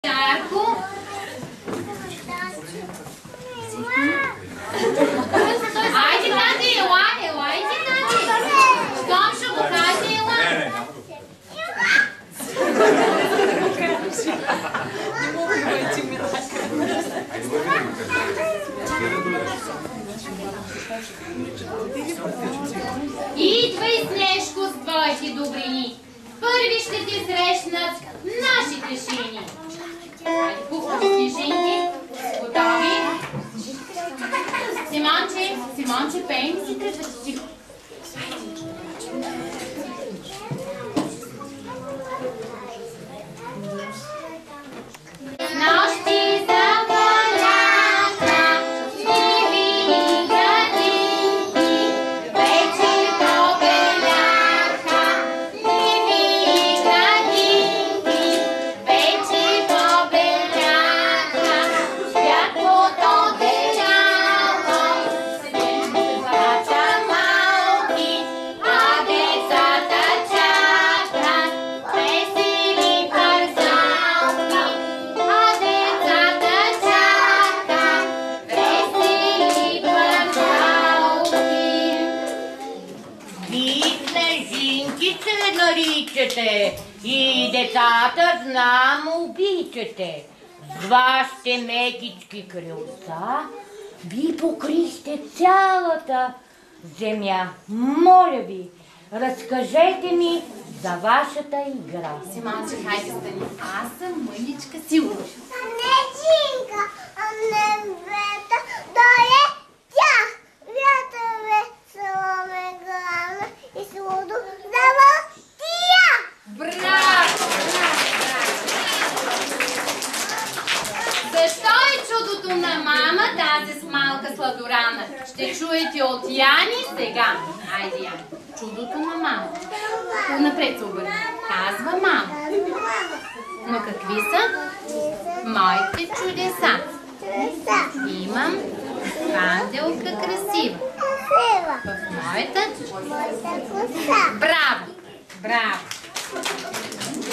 Жарко. Айде, Кати, ела, иди, Кати. Щом ще го каже, ела. Идвай, Снежко, с твоите добрини. Първи ще ти срещнат нашите шини. Хайде, пухнати снежинки. Готови? Симонче, пей ми си тръгвате тихо. Нощи заболяха, сиви градинки, вече побеляха, сиви градинки, вече побеляха, святлото деляво, седемцата малки, а децата чакат, весели парзалки. Вие снежинки се наричате и децата знам обичате. С вашите мекички крилца ви покрихте цялата земя. Моля ви, разкажете ми за вашата игра. Симонче, хайде стани. Аз съм мъничка Силва. Снежинка, а небето долетя. Вятър сломе главна и слудо завъртия. Браво! Защо е чудото на мама тази с малка сладорана? Ще чуете от Яни сега. Айде, Яни. Чудото на мама. Напред се обърна. Казва мама. Но какви са моите чудеса? Имам ангелка красива. В моята браво! Браво!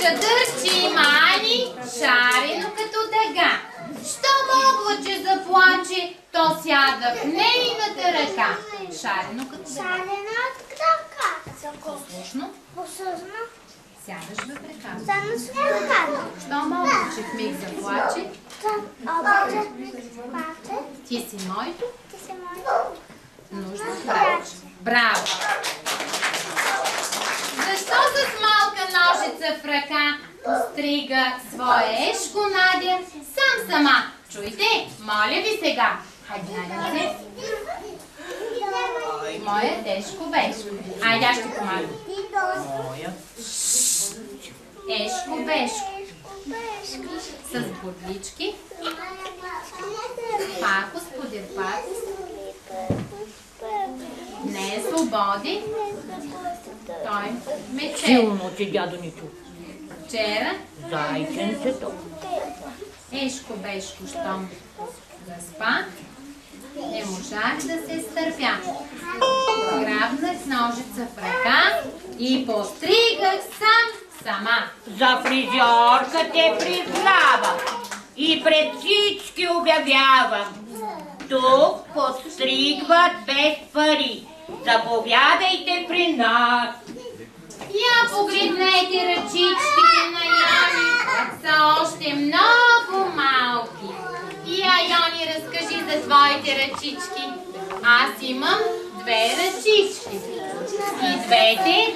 Чадърчи Мани, шарено като дъга. Що могло, че заплаче, то сяда в нейната ръка. Шарено като дъга. Послушно. Сядаш в ръка. Що могло, че в миг заплаче, ти си моето, нужда правиш. Браво! Защо с малка ножица в ръка пострига своя ешко Надя сама? Чуйте, моля ви сега. Хайде, Надя. Моя тежко бешко. Айде, аз ще помагам. Ешко бешко. С бодлички. Пакос подир пакос. Не е свободи. Той ме чера. Силно, че дядо ни чу. Вчера Зайченцето. ешко бешко, щом заспа, не можах да се стърпя. Грабнах ножица в ръка и постригах сама. За фризьорка те признавам и пред всички обявявам. Тук подстригват без пари. Заповядайте при нас. Я погледнете ръчичките на Йони, са още много малки. Я, Йони, разкажи за твоите ръчички. Аз имам две ръчички. И двете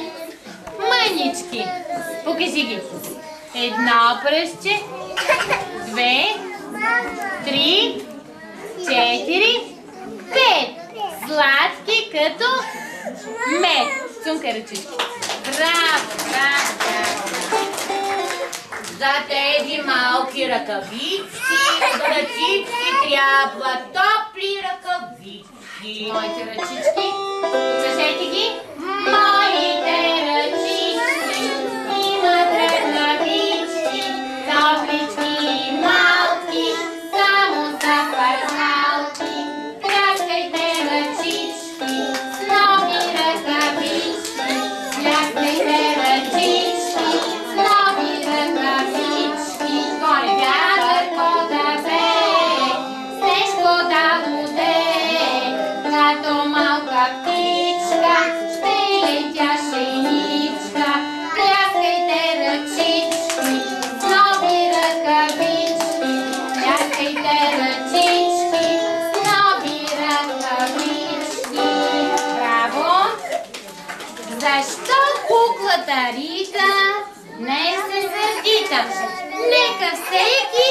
мънички. Покажи ги. Едно пръстче, две, три, четири, пет. Сладки като мед. Цунка ръчички. Браво, браво, браво. За тези малки ръкавички, ръчички трябва топли ръкавички. Моите ръчички. Кажете ги. Моите ръчички имат ръкавички, топлички и малки, само за парзалки. Тряскайте ръчички, с нови ръкавички. Тряскайте ръчички, с нови ръкавички. Горе, вярно? Защо куклата Рита не се сърдита? Нека всеки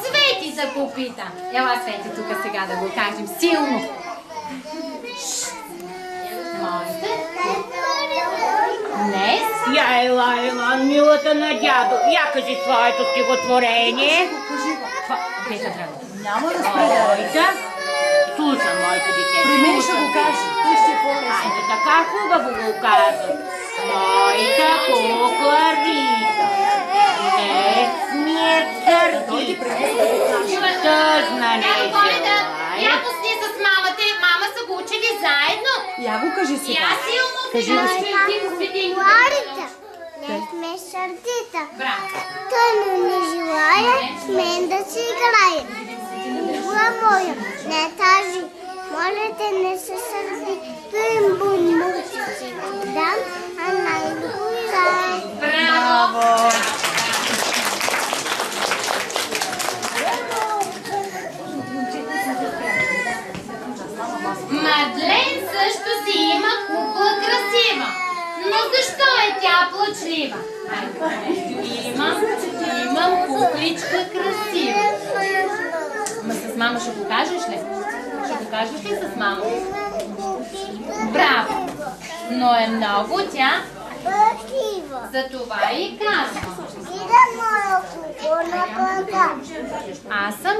Свети да попита. Ела, Свети, тук сега да го кажем силно. Можете? Днес? Я ела, милата на дядо. Я кажи своето стихотворение. Петя, драго. Няма да спреда. Ойда. Слушам, моето дете. При мен ще го кажа. Той ще е по-лесно. Айде, така хубаво го казват. Моята кукла Рита. Днес ми е сърдита. Тъжна не желая. Я пусни с мамата. Мама са го учили заедно. Я го кажи И сега. аз силно Кажи го сега. Ти го свети. Ларица, не сме сърдита. Браво. Той не желая с мен да си играе. Мила моя, не тази. Моля те, не се сърди. Той бумбу ще си го дам, а най-го играе. Браво. Мадлен също си има кукла красива. Но защо е тя плачлива? Имам кукличка красива. Ма с мама ще го кажеш ли? Ще го кажеш ли с мама? Браво! Но е много тя, Красива. затова и казвам. Ида моя кукла на гага. Аз съм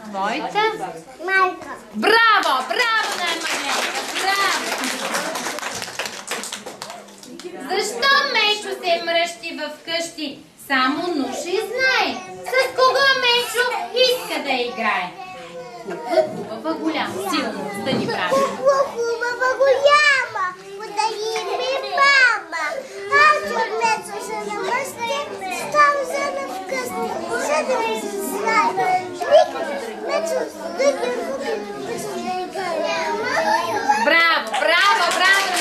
твоята. Майка. Браво! Браво на Магнетка! Браво! Защо Мечо се мръщи в къщи? Само Нуши знае. С кого Мечо иска да играе? Кукла хубава голяма. Силно да ни прави. Кукла хубава голяма. Подари ми баба. Аз от Мечо се намръщи, щом взема вкъсни. За да ми се знае. Викат, Мечо, стъги купи. Браво! Браво! Браво!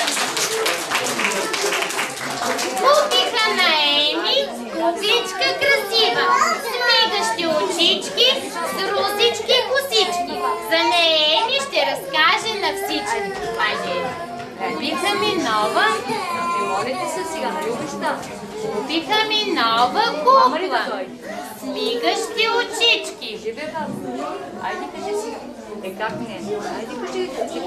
Купиха на Еми кукличка красива, с мигащи очички, с русички косички. За нея Еми ще разкаже на всички. Айде, купиха ми нова... Молите се сега, нали обеща? Купиха ми нова кукла, с мигащи очички. Айде кажи сега. Как не? Айде кажи.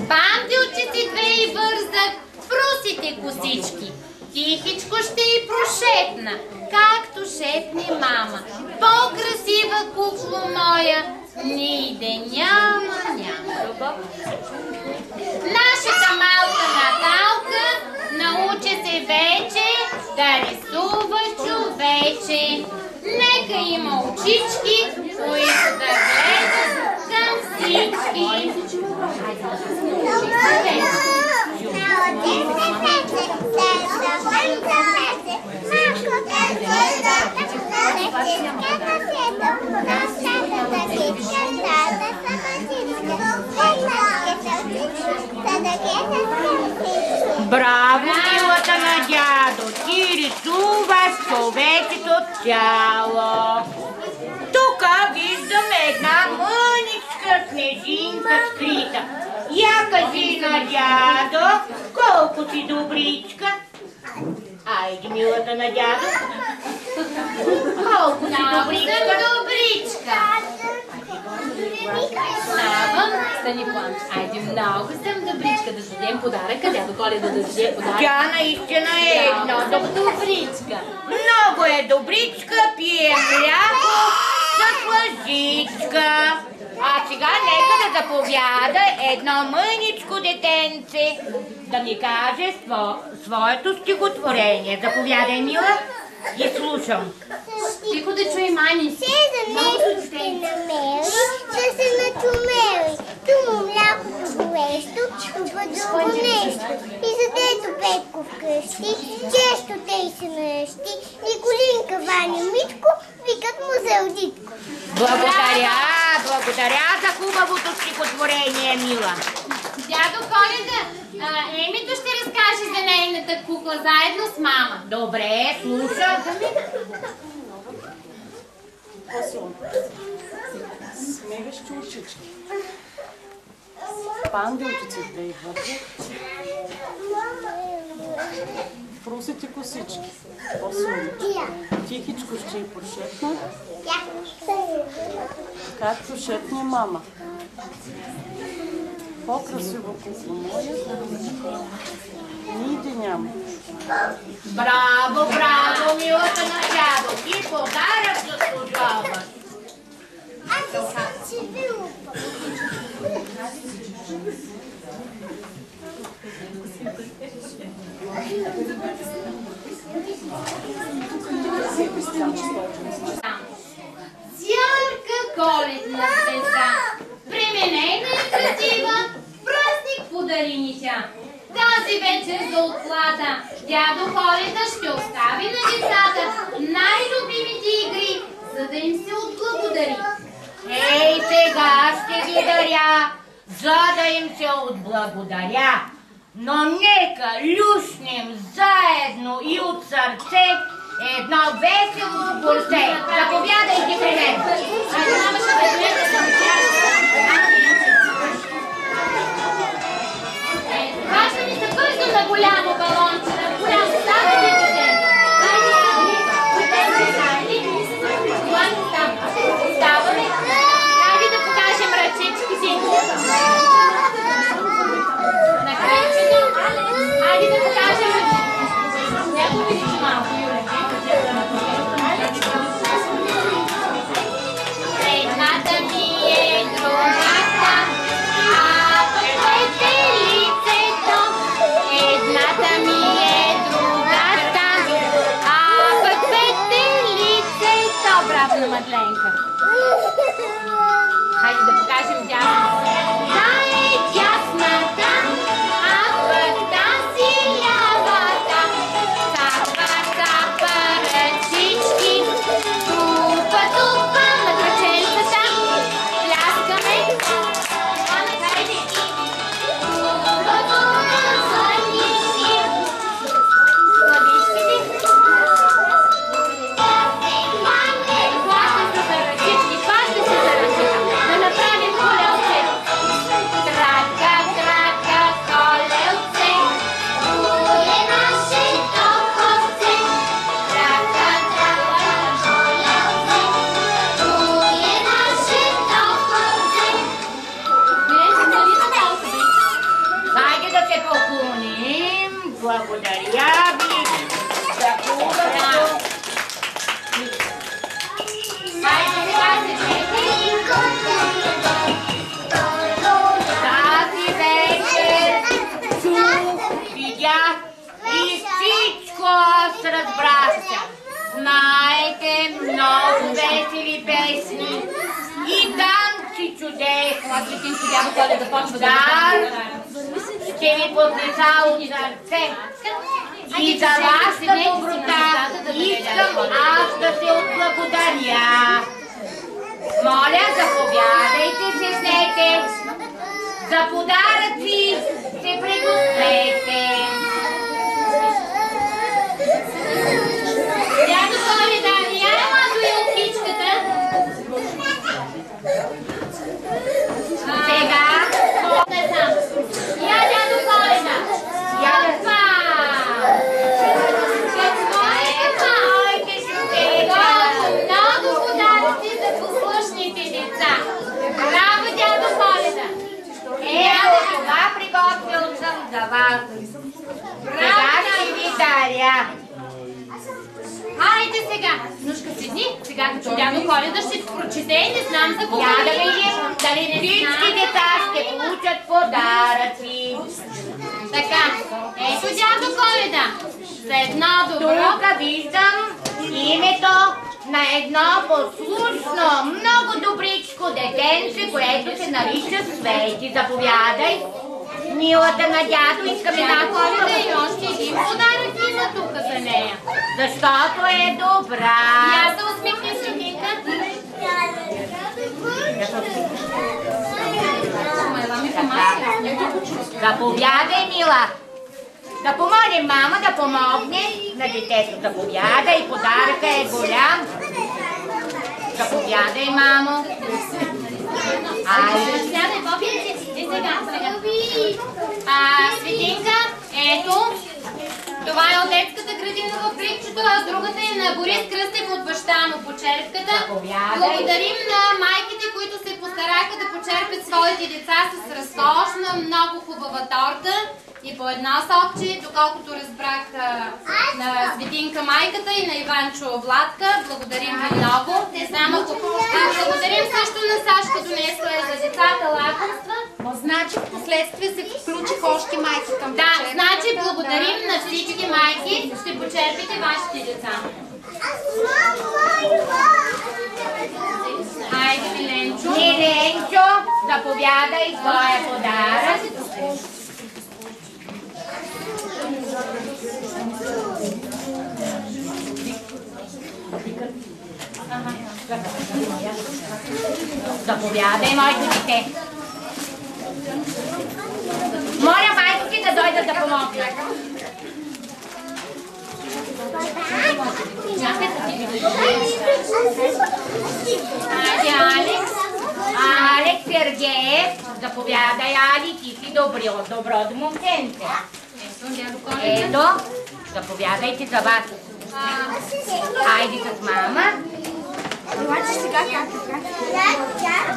Пантелче си две и бързах в русите косички. Тихичко ще й прошепна, както шепне мама. По-красива кукло моя, ниде няма. Нашата малка Наталка научи се вече да рисува човече. Нека има очички, които да гледат към всички. Браво, милата на дядо! Ти рисуваш човечето тяло. Тук виждаме една мъничка снежинка скрита. Я кажи на дядо, колко си добричка. Айде, милата на дядо. Колко си добричка. Добричка. Ставам, стани планч. Айде, много съм добричка. Да дадем подаръка. Дядо Коледа да даде подарък. Тя наистина е едно Добричка. Много е добричка, пие мляко с лъжичка. А сега нека да заповяда едно мъничко детенце да ми каже своето стихотворение. Заповядай, мила, и слушам. Тихо да чуй мани. Все за нещо ще намери, да се начумери. Ту му млякото горещо, тупа друго нещо. И задето Петко вкъщи, често тъй се нръщи. Николинка, Ваня, Митко, викат му Зелдитко. Благодаря за хубавото стихотворение, мила. Дядо Коледа, Емито ще разкаже за нейната кукла заедно с мама. Добре, слушам. Смегащи очички. Пангелчиците идват. Прусите косички. По-силно. Тихичко ще й пошепна. Както шепне мама. По-красиво кукло моя. Ниде няма. Браво, браво, милата на дядо. И подарък заслужаваш. Аз съм си вилупа. Ярка коледна звезда, пременена и красива, празник подари ни тя. Тази вечер за отплата дядо Коледа ще остави на децата най-любимите игри, за да им се отблагодари. Ей, сега ще ги даря, за да им се отблагодаря. Но нека люшнем заедно и от сърце едно весело курсе. Заповядайте при мен. Айде, мама, ще бъдете съм Кажа ми се бързо на голямо балонче, на голямо ставате се. Айде, ставаме. Айде да покажем ръчичките. На кръчето. Айде да покажем ръчичките. Него видиш малко, Юля. Едната ми е другата, а пък лицето. Едната ми е другата, а пък лицето. Браво на Мадленка. Хайде да покажем дясната. Та е дясната, а пък си лявата. Цапа ръчички, тупа на краченцата. Пляскаме. Хайде. Тупа звънишки. Сладичките. Хваща се за ръчички, хваща се за ръчички. Да направим колелце. Трака, колелце. Кое нашето овце. Трака, колелце. Кое нашето овце. Нали на малко бе? Хайде да се поклоним. Благодаря ви за хубавото. Хайде сега се чекай. Тази вечер чух, видях и всичко аз разбрах. Знаете много весели песни и танци чудесни. Светинко дядо Коледа почва да Ще ви поднеса от сърце. И за вашата доброта искам аз да се отблагодаря. Моля, заповядайте, седнете. За подаръци се предоставете. Дядо Коледа, няма до елкичката. Сега Я, дядо Коледа. Опа! Какво е това? Много подаръци за послушните деца. Браво, дядо Коледа. Ето това приготвил съм за вас. Сега ще ви даря. Хайде сега. Нушка, седни. Сега като дядо Коледа ще прочете и не знам за кого. Я да видим дали всички деца ще получат подаръци. Така, ето дядо Коледа. За едно добро. Тук виждам името на едно послушно, много добричко детенце, което се нарича Свети. Заповядай. Милата на дядо, искаме Дядо една Коледа коледа. и още един подарък има тук за нея. Защото е добра. Я се усмихне Светинка. Заповядай, мила. Да помолим мама да помогне на детето. Заповядай, подаръка е голям. Заповядай, мамо. Айде. Сядай, Бобинци. И сега. Светинка, ето. Това е от детската градина в Крипчето, а другата е на Борис Кръстев от баща му по черпката. Благодарим на майките, които се постараха да почерпят своите деца с разкошна, много хубава торта и по едно сокче, доколкото разбрах на Светинка майката и на Иванчо Владка. Благодарим ви много. Не знам ако... Благодарим също на Сашка, донесла е за децата лакомства. Значи в последствие се включиха още майки към Да, значи благодарим на всички майки. Ще почерпите вашите деца. Хайде, Миленчо. Миленчо, заповядай твоя подарък. Заповядай, моето дете. Моля майките да дойдат да помогнат. Хайде, Алекс. Алекс Сергеев. Заповядай, Али, ти си добро момченце. Ето, заповядайте за вас. Хайде с мама.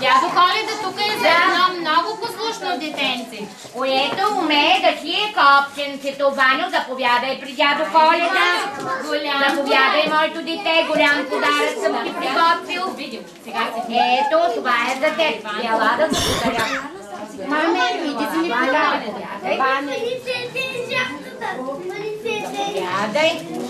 Дядо Коледа тук е за едно много послушно детенце. Което умее да си е копченцето. Ваню, заповядай при дядо Коледа. Заповядай, моето дете. Голям подарък съм ти приготвил. Ето, това е за теб. Ела да благодаря. Маме, иди си ми подарък. Заповядай.